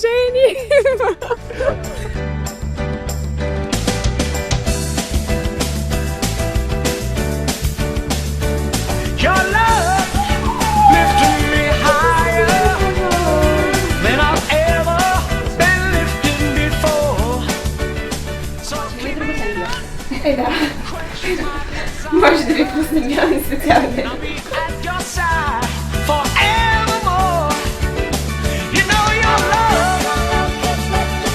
жени! Your love lifted me higher than I've ever been lifted before. So keep Да. Може да ви пуснем бялни специални. I'll be at your side forevermore. You know your love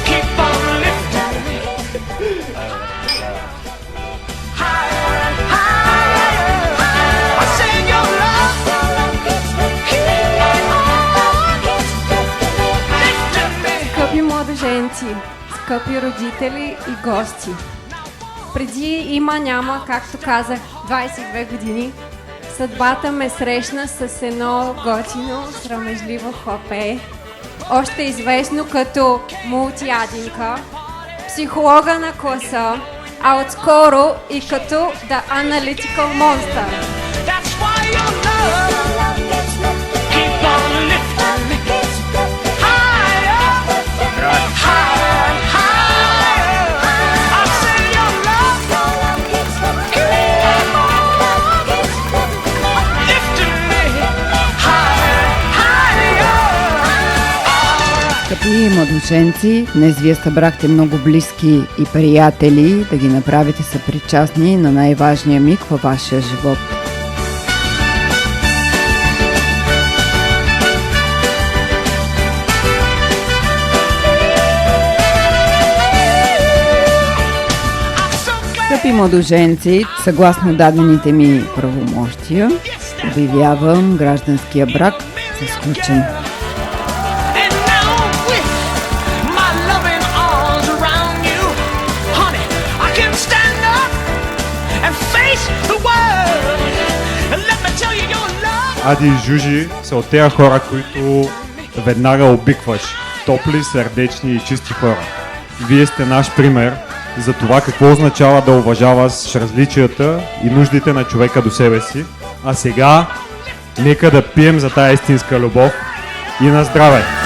keep on lifting me higher and higher. I say your love keep on lifting me. Скъпи младоженци, скъпи родители и гости. Преди има-няма, както казах, 22 години, съдбата ме срещна с едно готино, срамежливо хлапе, още известно като мултиадинка, психолога на класа, а отскоро и като The Analytical Monster. That's why your love keep on lifting me higher, higher and higher. I say your love keep on lifting me higher, higher. Скъпи младоженци, днес вие събрахте много близки и приятели да ги направите съпричастни на най-важния миг във вашия живот. Скъпи младоженци, съгласно дадените ми правомощия, обявявам гражданския брак за сключен. And now with my loving arms around you, honey, I can stand up and face the world. And let me tell you your love. Ади и Жужи са от тези хора, които веднага обикваш. Топли, сърдечни и чисти хора. Вие сте наш пример за това какво означава да уважаваш различията и нуждите на човека до себе си. А сега, нека да пием за тая истинска любов и на здраве!